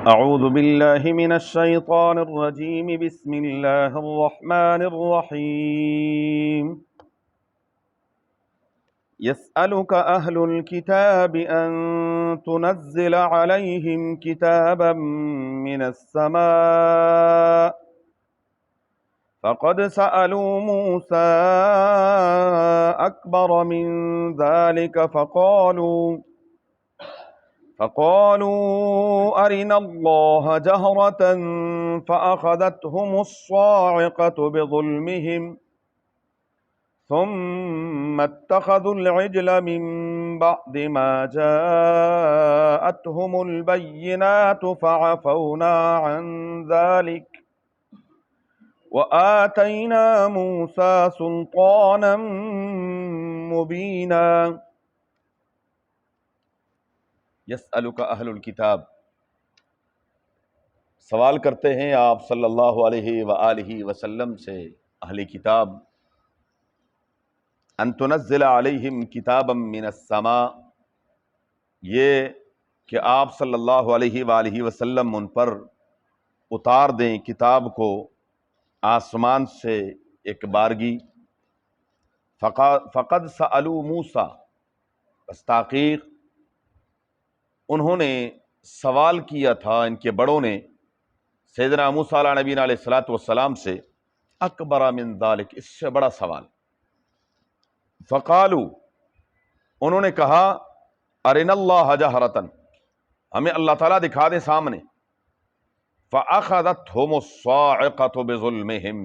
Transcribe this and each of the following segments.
أعوذ بالله من الشيطان الرجيم بسم الله الرحمن الرحيم يسألك أهل الكتاب أن تنزل عليهم كتابا من السماء فقد سألوا موسى أكبر من ذلك فقالوا أرنا الله جهرة فأخذتهم الصاعقة بظلمهم ثم اتخذوا العجل من بعد ما جاءتهم البينات فعفونا عن ذلك وآتينا موسى سلطانا مبينا یسألک اہل الکتاب، سوال کرتے ہیں آپ صلی اللہ علیہ وآلہ وسلم سے اہل کتاب، ان تنزل علیہم کتابا من السماء، یہ کہ آپ صلی اللہ علیہ وآلہ وسلم ان پر اتار دیں کتاب کو آسمان سے ایک بارگی۔ فقد سألوا موسیٰ، بس تحقیق انہوں نے سوال کیا تھا، ان کے بڑوں نے سیدنا موسیٰ علیہ نبینا علیہ الصلوۃ والسلام سے، اکبر من ذالک، اس سے بڑا سوال۔ فقالوا، انہوں نے کہا، ارنا اللہ جہرۃ، ہمیں اللہ تعالیٰ دکھا دیں سامنے۔ فاخذتهم الصاعقۃ بظلمہم،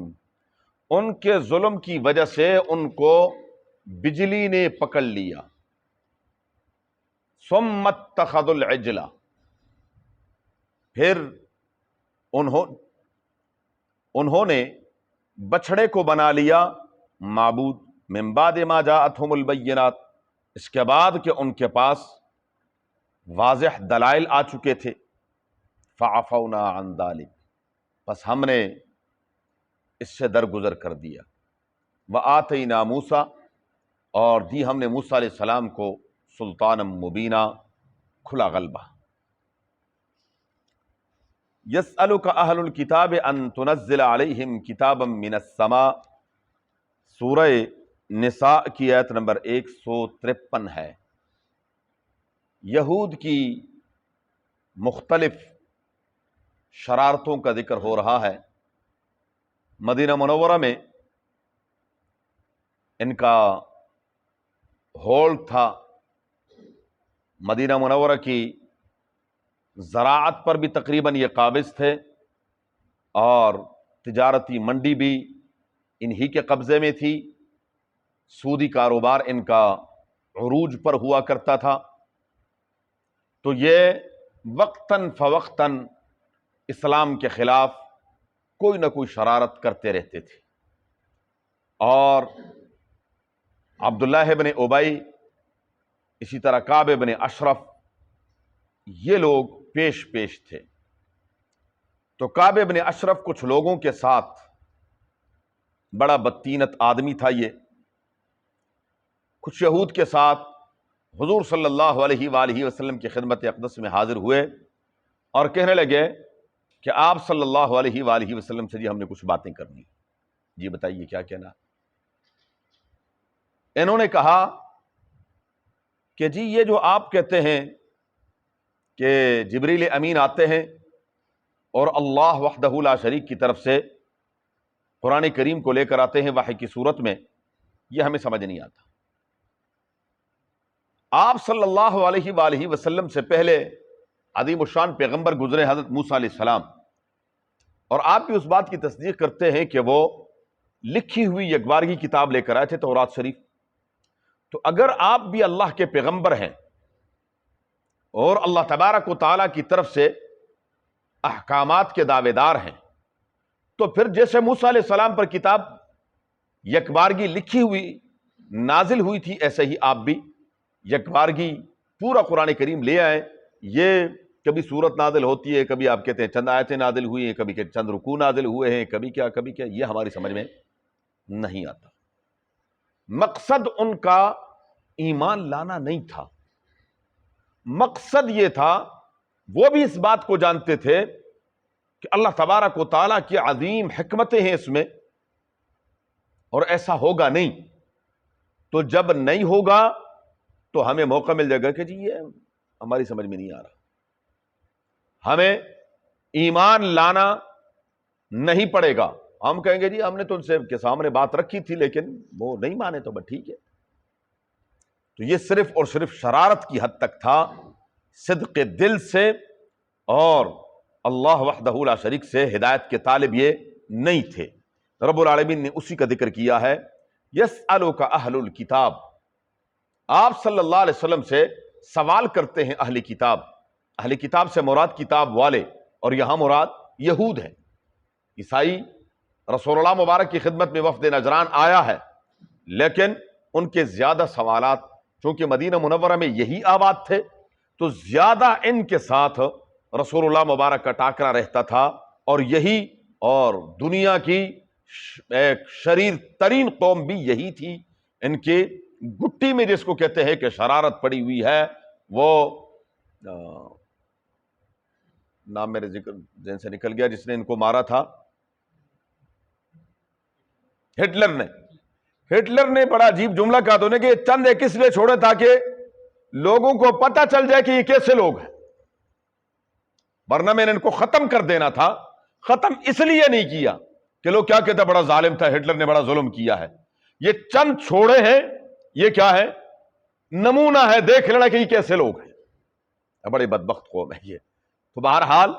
ان کے ظلم کی وجہ سے ان کو بجلی نے پکڑ لیا۔ ثم اتخذوا العجل، پھر انہوں نے بچھڑے کو بنا لیا معبود، من بعد ما جاءتهم البینات، اس کے بعد کہ ان کے پاس واضح دلائل آ چکے تھے۔ فعفونا عن ذلک، بس ہم نے اس سے درگزر کر دیا۔ وآتینا موسیٰ، اور دی ہم نے موسیٰ علیہ السلام کو سلطانا مبینہ، کھلا غلبہ۔ یسألک اہل الکتاب ان تنزل علیہم کتابا من السماء، سورہ نساء کی آیت نمبر 153 ہے۔ یہود کی مختلف شرارتوں کا ذکر ہو رہا ہے۔ مدینہ منورہ میں ان کا ہولڈ تھا، مدینہ منورہ کی زراعت پر بھی تقریباً یہ قابض تھے، اور تجارتی منڈی بھی انہی کے قبضے میں تھی، سودی کاروبار ان کا عروج پر ہوا کرتا تھا۔ تو یہ وقتاً فوقتاً اسلام کے خلاف کوئی نہ کوئی شرارت کرتے رہتے تھے، اور عبداللہ بن ابی، اسی طرح کعب بن اشرف، یہ لوگ پیش تھے۔ تو کعب بن اشرف کچھ لوگوں کے ساتھ، بڑا بدطینت آدمی تھا یہ، کچھ یہود کے ساتھ حضور صلی اللہ علیہ وآلہ وسلم کی خدمت اقدس میں حاضر ہوئے اور کہنے لگے کہ آپ صلی اللہ علیہ وآلہ وسلم سے جی ہم نے کچھ باتیں کرنی، جی بتائیے کیا کہنا۔ انہوں نے کہا کہ جی یہ جو آپ کہتے ہیں کہ جبریل امین آتے ہیں اور اللہ وحدہ لا شریک کی طرف سے قرآن کریم کو لے کر آتے ہیں وحی کی صورت میں، یہ ہمیں سمجھ نہیں آتا۔ آپ صلی اللہ علیہ وآلہ وسلم سے پہلے عظیم الشان پیغمبر گزرے حضرت موسیٰ علیہ السلام، اور آپ بھی اس بات کی تصدیق کرتے ہیں کہ وہ لکھی ہوئی یکبارگی کتاب لے کر آئے تھے، تورات شریف۔ تو اگر آپ بھی اللہ کے پیغمبر ہیں اور اللہ تبارک و تعالیٰ کی طرف سے احکامات کے دعوے دار ہیں، تو پھر جیسے موسیٰ علیہ السلام پر کتاب یکبارگی لکھی ہوئی نازل ہوئی تھی، ایسے ہی آپ بھی یکبارگی پورا قرآن کریم لے آئے۔ یہ کبھی سورت نازل ہوتی ہے، کبھی آپ کہتے ہیں چند آیتیں نازل ہوئی ہیں، کبھی کہ چند رکوع نازل ہوئے ہیں، کبھی کیا، یہ ہماری سمجھ میں نہیں آتا۔ مقصد ان کا ایمان لانا نہیں تھا، مقصد یہ تھا وہ بھی اس بات کو جانتے تھے کہ اللہ تبارک و تعالیٰ کی عظیم حکمتیں ہیں اس میں، اور ایسا ہوگا نہیں۔ تو جب نہیں ہوگا تو ہمیں موقع مل جائے گا کہ جی یہ ہماری سمجھ میں نہیں آ رہا، ہمیں ایمان لانا نہیں پڑے گا۔ ہم کہیں گے جی ہم نے تو ان سے کے سامنے بات رکھی تھی لیکن وہ نہیں مانے تو بس ٹھیک ہے۔ تو یہ صرف اور صرف شرارت کی حد تک تھا، صدق دل سے اور اللہ وحدہ لا شریک سے ہدایت کے طالب یہ نہیں تھے۔ رب العالمین نے اسی کا ذکر کیا ہے، یسألک اہل الکتاب، آپ صلی اللہ علیہ وسلم سے سوال کرتے ہیں اہل کتاب۔ اہل کتاب سے مراد کتاب والے، اور یہاں مراد یہود ہے، عیسائی رسول اللہ مبارک کی خدمت میں وفد نجران آیا ہے، لیکن ان کے زیادہ سوالات چونکہ مدینہ منورہ میں یہی آباد تھے تو زیادہ ان کے ساتھ رسول اللہ مبارک کا ٹاکرا رہتا تھا، اور یہی اور دنیا کی ایک شریر ترین قوم بھی یہی تھی۔ ان کی گٹی میں جس کو کہتے ہیں کہ شرارت پڑی ہوئی ہے، وہ نام میرے ذہن سے نکل گیا جس نے ان کو مارا تھا، ہٹلر نے بڑا عجیب جملہ کہا تو نے کہ چند ایک اس لیے چھوڑے تاکہ لوگوں کو پتہ چل جائے کہ یہ کیسے لوگ ہیں، ورنہ میں نے ان کو ختم کر دینا تھا۔ ختم اس لیے نہیں کیا کہ لوگ کیا کہتے بڑا ظالم تھا، ہٹلر نے بڑا ظلم کیا ہے۔ یہ چند چھوڑے ہیں، یہ کیا ہے؟ نمونہ ہے، دیکھ لینا کہ یہ کیسے لوگ ہیں، بڑے بدبخت قوم ہے یہ۔ تو بہرحال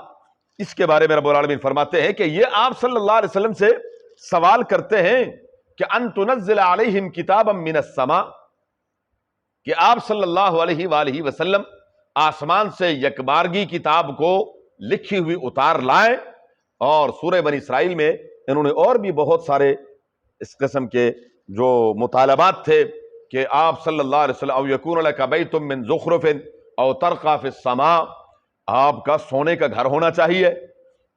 اس کے بارے میں رب العالمین فرماتے ہیں کہ یہ آپ صلی اللہ علیہ وسلم سے سوال کرتے ہیں کہ ان تنزل علیہم کتابا من السماء، کہ آپ صلی اللہ علیہ وآلہ وسلم آسمان سے یکبارگی کتاب کو لکھی ہوئی اتار لائیں۔ اور سورہ بنی اسرائیل میں انہوں نے اور بھی بہت سارے اس قسم کے جو مطالبات تھے کہ آپ صلی اللہ علیہ وسلم او یکون لک بیت من زخرف او ترقی فی السماء، آپ کا سونے کا گھر ہونا چاہیے،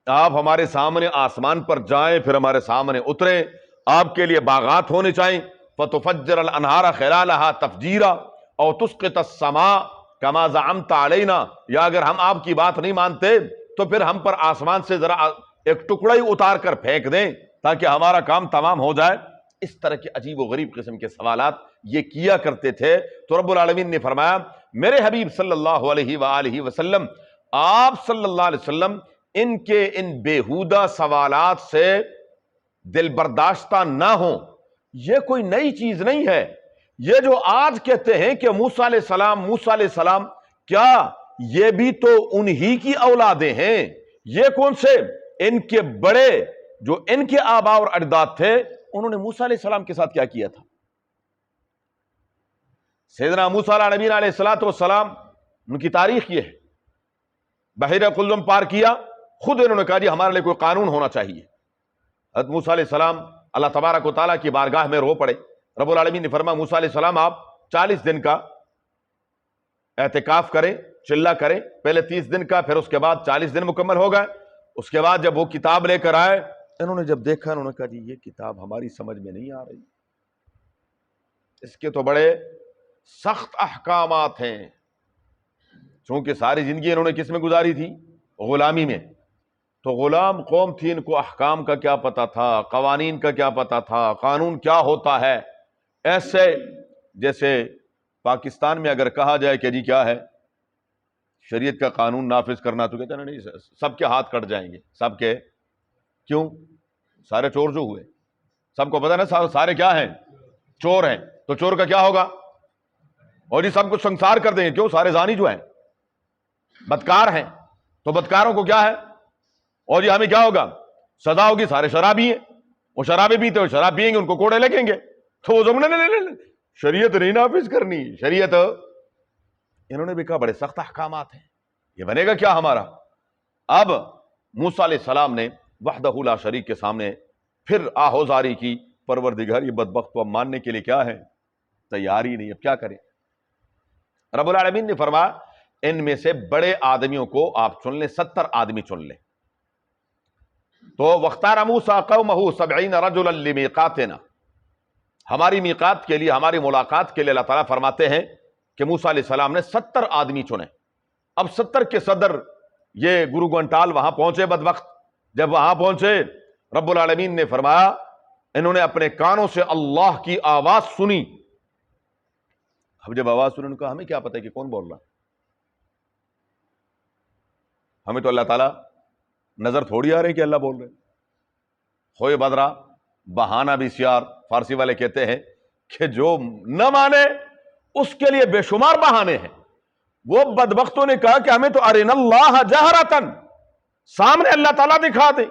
آپ ہمارے سامنے آسمان پر جائیں پھر ہمارے سامنے اتریں، آپ کے لیے باغات ہونے چاہیے، فتفجر الانہار خلالہا تفجیرا او تسقط السماء کما زعمت علینا، یا اگر ہم آپ کی بات نہیں مانتے تو پھر ہم پر آسمان سے ذرا ایک ٹکڑا ہی اتار کر پھینک دیں تاکہ ہمارا کام تمام ہو جائے۔ اس طرح کے عجیب و غریب قسم کے سوالات یہ کیا کرتے تھے۔ تو رب العالمین نے فرمایا میرے حبیب صلی اللہ علیہ وآلہ وسلم، آپ صلی اللہ علیہ وسلم ان کے ان بیہودہ سوالات سے دل برداشتہ نہ ہوں۔ یہ کوئی نئی چیز نہیں ہے، یہ جو آج کہتے ہیں کہ موسیٰ علیہ السلام کیا یہ بھی تو انہی کی اولادیں ہیں؟ یہ کون سے؟ ان کے بڑے جو ان کے آباء اور اجداد تھے، انہوں نے موسیٰ علیہ السلام کے ساتھ کیا کیا تھا؟ سیدنا موسیٰ علیہ نبی علیہ السلام ان کی تاریخ یہ ہے، بحیرہ قلزم پار کیا، خود انہوں نے کہا جی ہمارے لیے کوئی قانون ہونا چاہیے۔ حضرت موسیٰ علیہ السلام اللہ تبارک و تعالیٰ کی بارگاہ میں رو پڑے۔ رب العالمین نے فرمایا موسیٰ علیہ السلام آپ 40 دن کا اعتکاف کریں، چلہ کریں، پہلے 30 دن کا، پھر اس کے بعد 40 دن مکمل ہو گئے۔ اس کے بعد جب وہ کتاب لے کر آئے، انہوں نے جب دیکھا انہوں نے کہا جی یہ کتاب ہماری سمجھ میں نہیں آ رہی، اس کے تو بڑے سخت احکامات ہیں۔ چونکہ ساری زندگی انہوں نے کس میں گزاری تھی؟ غلامی میں۔ تو غلام قوم تھی، ان کو احکام کا کیا پتا تھا، قوانین کا کیا پتا تھا، قانون کیا ہوتا ہے۔ ایسے جیسے پاکستان میں اگر کہا جائے کہ جی کیا ہے شریعت کا قانون نافذ کرنا، تو کہتے ہیں نہیں سب کے ہاتھ کٹ جائیں گے، سب کے، کیوں؟ سارے چور جو ہوئے، سب کو پتا نا سارے کیا ہیں؟ چور ہیں، تو چور کا کیا ہوگا؟ اور جی سب کو سنسار کر دیں گے، کیوں؟ سارے زانی جو ہیں بدکار ہیں، تو بدکاروں کو کیا ہے؟ اور جی ہمیں کیا ہوگا؟ سزا ہوگی، سارے شرابی ہیں، وہ شرابی پیتے، وہ شراب پیئیں گے، ان کو کوڑے لگیں گے، تو وہ زمانے شریعت نہیں نافذ کرنی، شریعت انہوں نے بھی کہا بڑے سخت احکامات ہیں، یہ بنے گا کیا ہمارا؟ اب موسیٰ علیہ السلام نے وحدہ لا شریک کے سامنے پھر آہوزاری کی، پروردگار یہ بدبخت تو اب ماننے کے لیے کیا ہے؟ تیار ہی نہیں، اب کیا کریں؟ رب العالمین نے فرمایا ان میں سے بڑے آدمیوں کو آپ چن لیں، 70 آدمی چن لیں۔ تو وَاخْتَارَ مُوسَىٰ قَوْمَهُ 70 رَجُلًا لِمِيقَاتِنَا، ہماری میقات کے لیے، ہماری ملاقات کے لیے اللہ تعالیٰ فرماتے ہیں کہ موسیٰ علیہ السلام نے 70 آدمی چنے۔ اب 70 کے صدر یہ گرو گھنٹال وہاں پہنچے بدبخت. جب وہاں پہنچے رب العالمین نے فرمایا انہوں نے اپنے کانوں سے اللہ کی آواز سنی. اب جب آواز سنی انہوں نے کہا ہمیں کیا پتہ کہ کون بول رہا, ہمیں تو اللہ تعالیٰ نظر تھوڑی آ رہے کہ اللہ بول رہے. ہوئے بدرا بہانہ بسیار, فارسی والے کہتے ہیں کہ جو نہ مانے اس کے لیے بے شمار بہانے ہیں. وہ بدبختوں نے کہا کہ ہمیں تو ارنا اللہ جہرتن, سامنے اللہ تعالیٰ دکھا دے.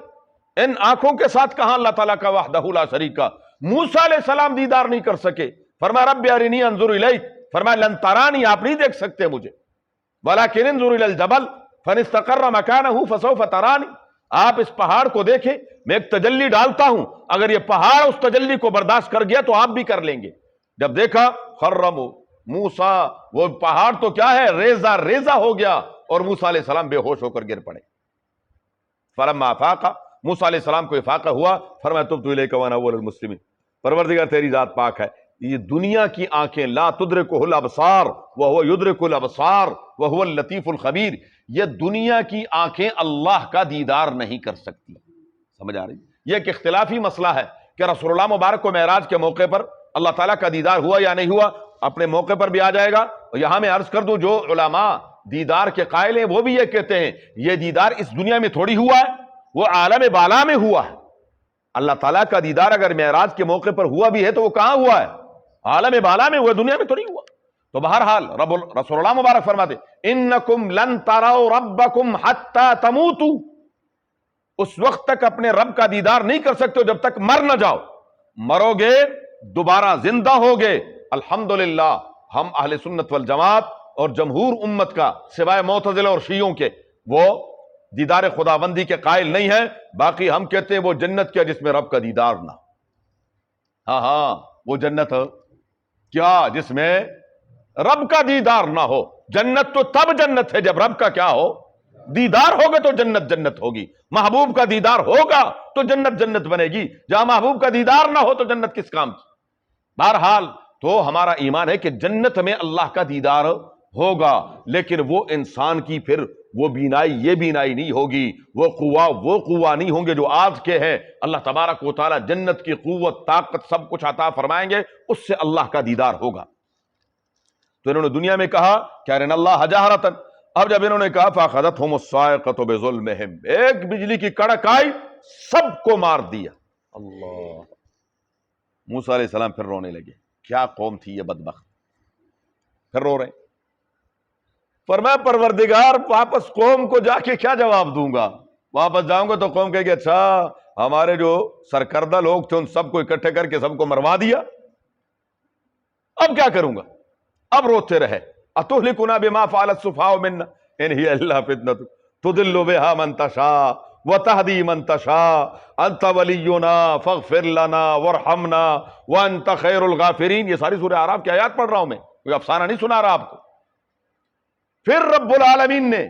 ان آنکھوں کے ساتھ کہاں اللہ تعالیٰ کا وحدہ لا شریک کا. موسیٰ علیہ السلام دیدار نہیں کر سکے, فرمایا رب ارنی انظر الیک, فرمایا لن ترانی, آپ نہیں دیکھ سکتے مجھے, ولکن انظر الی الجبل فان استقر مکانہ فسوف ترانی, آپ اس پہاڑ کو دیکھیں, میں ایک تجلی ڈالتا ہوں, اگر یہ پہاڑ اس تجلی کو برداشت کر گیا تو آپ بھی کر لیں گے. جب دیکھا خرم موسیٰ, وہ پہاڑ تو کیا ہے ریزہ ریزہ ہو گیا, اور موسیٰ علیہ السلام بے ہوش ہو کر گر پڑے. فلما افاق, موسیٰ علیہ السلام کو افاقہ ہوا, فرمایا تبت الیک وانا اول المسلمین, پروردگار تیری ذات پاک ہے, یہ دنیا کی آنکھیں لا تدرکہ الابصار وہو یدرک الابصار وہو اللطیف الخبیر, یہ دنیا کی آنکھیں اللہ کا دیدار نہیں کر سکتی. سمجھ آ رہی؟ یہ ایک اختلافی مسئلہ ہے کہ رسول اللہ مبارک کو معراج کے موقع پر اللہ تعالیٰ کا دیدار ہوا یا نہیں ہوا, اپنے موقع پر بھی آ جائے گا. اور یہاں میں عرض کر دوں جو علماء دیدار کے قائل ہیں وہ بھی یہ کہتے ہیں یہ دیدار اس دنیا میں تھوڑی ہوا ہے, وہ عالم بالا میں ہوا ہے. اللہ تعالیٰ کا دیدار اگر معراج کے موقع پر ہوا بھی ہے تو وہ کہاں ہوا ہے؟ عالم بالا میں ہوا, دنیا میں تو نہیں ہوا. تو بہرحال رسول اللہ مبارک فرماتے انکم لن تروا ربکم حتی تموتوا, اس وقت تک اپنے رب کا دیدار نہیں کر سکتے جب تک مر نہ جاؤ. مرو گے دوبارہ زندہ ہوگے. الحمدللہ ہم اہل سنت والجماعت اور جمہور امت کا سوائے معتزلہ اور شیعوں کے وہ دیدار خداوندی کے قائل نہیں ہے. باقی ہم کہتے ہیں وہ جنت کیا جس میں رب کا دیدار نہ. ہاں وہ جنت کیا جس میں رب کا دیدار نہ ہو. جنت تو تب جنت ہے جب رب کا کیا ہو, دیدار ہوگا تو جنت جنت ہوگی. محبوب کا دیدار ہوگا تو جنت جنت بنے گی. جہاں محبوب کا دیدار نہ ہو تو جنت کس کام کی. بہرحال تو ہمارا ایمان ہے کہ جنت میں اللہ کا دیدار ہوگا, لیکن وہ انسان کی پھر وہ بینائی یہ بینائی نہیں ہوگی, وہ قوا نہیں ہوں گے جو آج کے ہیں. اللہ تبارک و تعالی جنت کی قوت طاقت سب کچھ عطا فرمائیں گے, اس سے اللہ کا دیدار ہوگا. تو انہوں نے دنیا میں کہا کہ ارنا اللہ جہرتن, اب جب انہوں نے کہا فاخذتہم الصاعقۃ بظلمہم, ایک بجلی کی کڑک آئی سب کو مار دیا. اللہ, موسیٰ علیہ السلام پھر رونے لگے. کیا قوم تھی یہ بدبخت, پھر رو رہے. فرمایا پروردگار واپس قوم کو جا کے کیا جواب دوں گا, واپس جاؤں گا تو قوم کہے گی اچھا ہمارے جو سرکردہ لوگ تھے ان سب کو اکٹھے کر کے سب کو مروا دیا, اب کیا کروں گا. اب روتے رہے. اتہلکنا بما فعل السفہاء منا ان ہی الا فتنۃ تضل بها من تشاء وتهدی من تشاء انت ولینا فاغفر لنا وارحمنا وانت خیر الغافرین. یہ ساری سورہ اعراف کی آیات پڑھ رہا ہوں میں, کوئی افسانہ نہیں سنا رہا آپ کو. پھر رب العالمین نے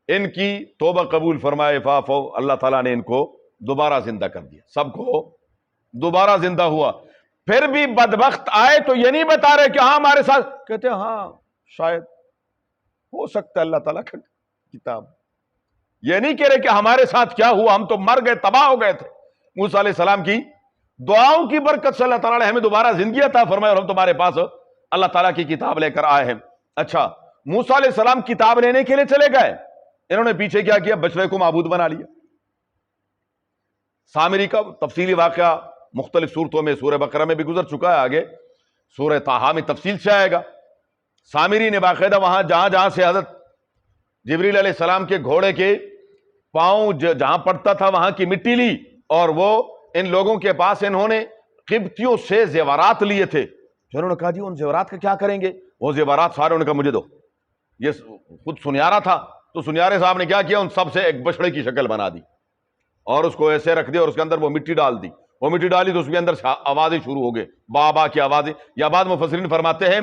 ان کی توبہ قبول فرمائے, فافو, اللہ تعالیٰ نے ان کو دوبارہ زندہ کر دیا, سب کو دوبارہ زندہ ہوا. پھر بھی بدبخت آئے تو یہ نہیں بتا رہے کہ ہاں ہمارے ساتھ, کہتے ہیں ہاں شاید ہو سکتا ہے اللہ تعالیٰ کا کتاب. یہ نہیں کہہ رہے کہ ہمارے ساتھ کیا ہوا, ہم تو مر گئے, تباہ ہو گئے تھے. موسیٰ علیہ السلام کی دعاؤں کی برکت سے اللہ تعالیٰ نے ہمیں دوبارہ زندگی عطا فرمائی, اور ہم تمہارے پاس اللہ تعالیٰ کی کتاب لے کر آئے ہیں. اچھا, موسیٰ علیہ السلام کتاب لینے کے لیے چلے گئے, انہوں نے پیچھے کیا کیا, بچڑے کو معبود بنا لیا. سامری کا تفصیلی واقعہ مختلف صورتوں میں سورہ بقرہ میں بھی گزر چکا ہے, آگے سورہ طٰہٰ میں تفصیل سے آئے گا. سامری نے باقاعدہ وہاں جہاں سے حضرت جبریل علیہ السلام کے گھوڑے کے پاؤں جہاں پڑتا تھا وہاں کی مٹی لی, اور وہ ان لوگوں کے پاس انہوں نے قبطیوں سے زیورات لیے تھے. انہوں نے کہا جی ان زیورات کا کیا کریں گے, وہ زیورات سارے انہوں نے کہا مجھے دو. یہ خود سنیارا تھا تو سنیارے صاحب نے کیا کیا, ان سب سے ایک بچڑے کی شکل بنا دی اور اس کو ایسے رکھ دیا, اور اس کے اندر وہ مٹی ڈال دی. وہ مٹی ڈالی تو اس کے اندر آوازیں شروع ہو گئے, بابا کی آوازیں. یا بعض مفسرین فرماتے ہیں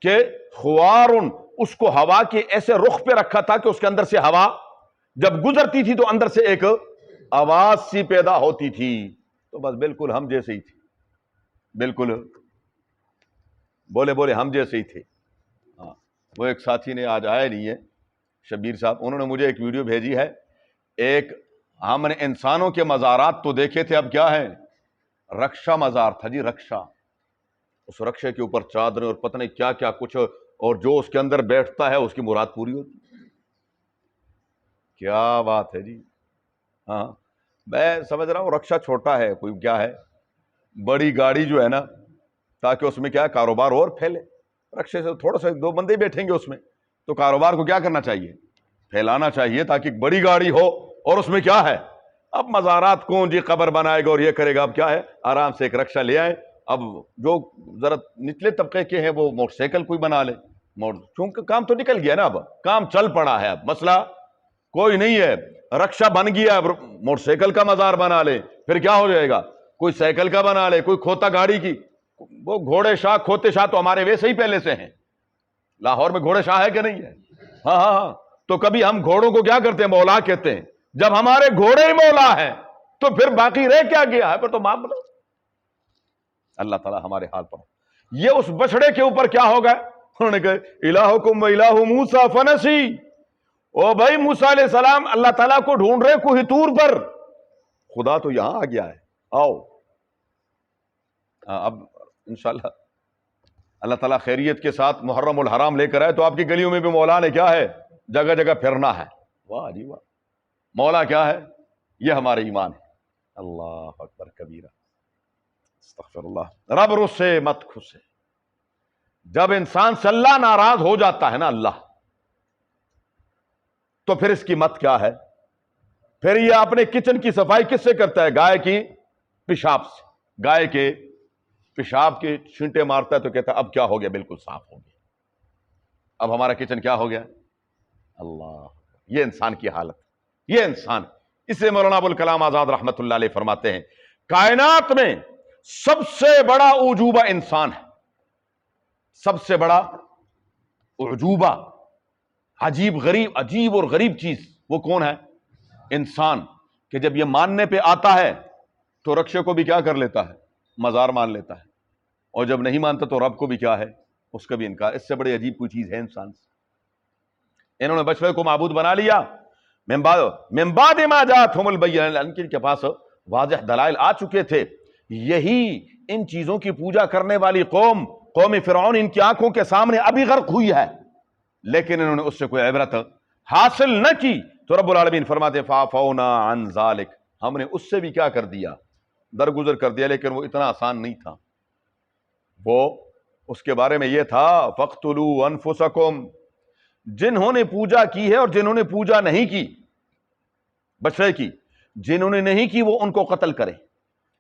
کہ خوارن, اس کو ہوا کے ایسے رخ پہ رکھا تھا کہ اس کے اندر سے ہوا جب گزرتی تھی تو اندر سے ایک آواز سی پیدا ہوتی تھی. تو بس بالکل ہم جیسے ہی تھے, بالکل بولے ہم جیسے ہی تھے. ہاں, وہ ایک ساتھی نے آج آیا نہیں ہے, شبیر صاحب، انہوں نے مجھے ایک ویڈیو بھیجی ہے، ایک ہم نے انسانوں کے مزارات تو دیکھے تھے، اب کیا ہے، رکشا مزار تھا جی، رکشا، اس رکشے کے اوپر چادریں اور پتہ نہیں کیا کیا کچھ، اور جو اس کے اندر بیٹھتا ہے اس کی مراد پوری ہوتی۔ کیا بات ہے جی۔ ہاں میں سمجھ رہا ہوں رکشا چھوٹا ہے، کوئی کیا ہے، بڑی گاڑی جو ہے نا، تاکہ اس میں کیا ہے کاروبار اور پھیلے، رکشے سے تھوڑا سا 2 بندے بیٹھیں گے اس میں، تو کاروبار کو کیا کرنا چاہیے، پھیلانا چاہیے، تاکہ ایک بڑی گاڑی ہو، اور اس میں کیا ہے، اب مزارات کون جی قبر بنائے گا اور یہ کرے گا، اب کیا ہے آرام سے ایک رکشا لے آئے، اب جو ذرا نچلے طبقے کے ہیں وہ موٹر سائیکل کوئی بنا لے، چونکہ کام تو نکل گیا نا، اب کام چل پڑا ہے، اب مسئلہ کوئی نہیں ہے، رکشا بن گیا، اب موٹر سائیکل کا مزار بنا لے، پھر کیا ہو جائے گا، کوئی سائیکل کا بنا لے، کوئی کھوتا گاڑی کی، وہ گھوڑے شاہ کھوتے شاہ تو ہمارے ویسے ہی پہلے سے ہیں، لاہور میں گھوڑے شاہ ہے کہ نہیں ہے؟ ہاں ہاں ہاں، تو کبھی ہم گھوڑوں کو کیا کرتے ہیں، مولا کہتے ہیں، جب ہمارے گھوڑے ہی مولا ہے تو پھر باقی رہ کیا گیا ہے، پھر تو معاملہ اللہ تعالیٰ ہمارے حال پر۔ یہ اس بچڑے کے اوپر کیا ہوگا، انہوں نے کہا الہکم و الہ موسیٰ فنسی، او بھائی موسیٰ علیہ السلام اللہ تعالیٰ کو ڈھونڈ رہے کوہ طور پر، خدا تو یہاں آ گیا ہے، آؤ۔ اب انشاءاللہ اللہ تعالیٰ خیریت کے ساتھ محرم الحرام لے کر آئے تو آپ کی گلیوں میں بھی مولا نے کیا ہے، جگہ جگہ پھرنا ہے۔ واہ جی واہ، مولا کیا ہے، یہ ہمارے ایمان ہے۔ اللہ اکبر کبیرہ، استغفر اللہ۔ رب رسے مت کھسے، جب انسان سے اللہ ناراض ہو جاتا ہے نا اللہ، تو پھر اس کی مت کیا ہے، پھر یہ اپنے کچن کی صفائی کس سے کرتا ہے، گائے کی پیشاب سے، گائے کے پیشاب کے چھینٹے مارتا ہے تو کہتا ہے اب کیا ہو گیا، بالکل صاف ہو گیا، اب ہمارا کچن کیا ہو گیا۔ اللہ، یہ انسان کی حالت، یہ انسان، اسے مولانا ابوالکلام آزاد رحمت اللہ علیہ فرماتے ہیں کائنات میں سب سے بڑا اعجوبہ انسان ہے، سب سے بڑا اعجوبہ، عجیب اور غریب چیز وہ کون ہے، انسان، کہ جب یہ ماننے پہ آتا ہے تو رکشے کو بھی کیا کر لیتا ہے، مزار مان لیتا ہے، اور جب نہیں مانتا تو رب کو بھی کیا ہے، اس کا بھی انکار۔ اس سے بڑی عجیب کوئی چیز ہے انسان سے؟ انہوں نے بچڑے کو معبود بنا لیا، من بعد ما جاءتهم البینات، ان کے پاس واضح دلائل آ چکے تھے، یہی ان چیزوں کی پوجا کرنے والی قوم فرعون ان کی آنکھوں کے سامنے ابھی غرق ہوئی ہے، لیکن انہوں نے اس سے کوئی عبرت حاصل نہ کی، تو رب العالمین فرماتے فَعَفَوْنَا عَنْ ذَلِكَ، ہم نے اس سے بھی کیا کر دیا، درگزر کر دیا، لیکن وہ اتنا آسان نہیں تھا، وہ اس کے بارے میں یہ تھا فَاقْتُلُوا أَنفُسَكُمْ، جنہوں نے پوجا کی ہے اور جنہوں نے پوجا نہیں کی بچڑے کی، جنہوں نے نہیں کی وہ ان کو قتل کرے،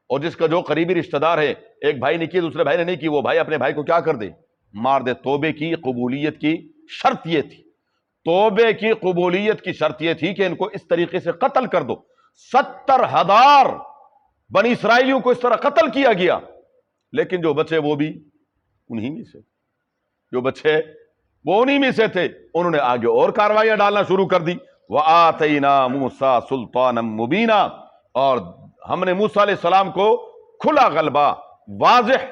اور جس کا جو قریبی رشتہ دار ہے، ایک بھائی نے کی دوسرے بھائی نے نہیں کی، وہ بھائی اپنے بھائی کو کیا کر دے، مار دے۔ توبے کی قبولیت کی شرط یہ تھی، توبے کی قبولیت کی شرط یہ تھی کہ ان کو اس طریقے سے قتل کر دو۔ 70,000 بنی اسرائیلیوں کو اس طرح قتل کیا گیا، لیکن جو بچے وہ بھی انہی میں سے، جو بچے وہ انہی میں سے تھے، انہوں نے آگے اور کاروائیاں ڈالنا شروع کر دی۔ وَآتَيْنَا مُوسَىٰ سُلْطَانًا مُبِينًا، اور ہم نے موسیٰ علیہ السلام کو کھلا غلبہ، واضح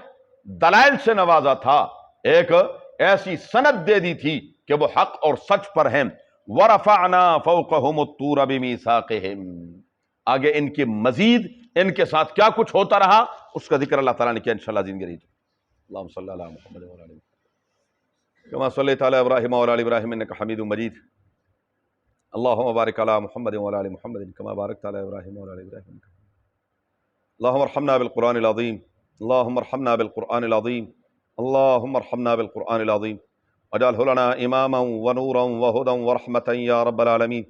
دلائل سے نوازا تھا، ایک ایسی سند دے دی تھی کہ وہ حق اور سچ پر ہیں۔ وَرَفَعْنَا فَوْقَهُمُ الطُّورَ بِمِيثَاقِهِمْ، آگے ان کے مزید ان کے ساتھ کیا کچھ ہوتا رہا اس کا ذکر اللہ تعالیٰ نے کیا انشاءاللہ زندگی رہی۔ اللہم صلی اللہ علیہ محمد وعلی آلہ کما صلیت علی ابراہیم وعلی آل ابراہیم انک حمید مجید، اللہم بارک علی محمد وعلی آل محمد کما بارکت علی ابراہیم وعلی آل ابراہیم۔ اللہم ارحمنا بالقرآن العظیم، اللہم ارحمنا بالقرآن العظیم، اللہم ارحمنا بالقرآن العظیم، واجعلہ لنا اماما ونورا وہدا ورحمتا یا رب العالمین۔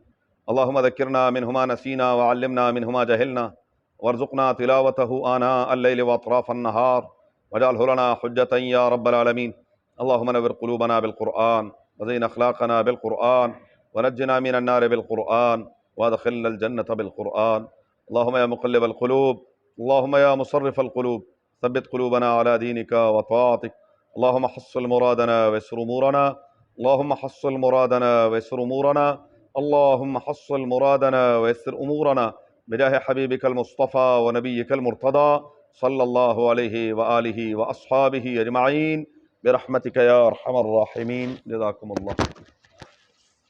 اللہم ذکرنا منہ ما نسینا وعلمنا منہ ما جہلنا وارزقنا تلاوتہ آناء اللیل واطراف النہار واجعلہ لنا حجتا یا رب العالمین۔ اللہم نور قلوبنا بالقرآن وزین اخلاقنا بالقرآن ونجنا من النار بالقرآن وادخلنا الجنة بالقرآن۔ اللہم یا مقلب القلوب، اللہم یا مصرف القلوب، ثبت قلوبنا على دینک وطاعتک۔ اللہم حصل مرادنا ويسر امورنا، اللہم حصل مرادنا ويسر امورنا، اللہم حصل مرادنا ويسر امورنا بجاہ حبیبک المصطفى ونبیک المرتضى صلی اللہ علیہ وآلہ واصحابہ اجمعین برحمتک یا ارحم الراحمین۔ جزاکم اللہ۔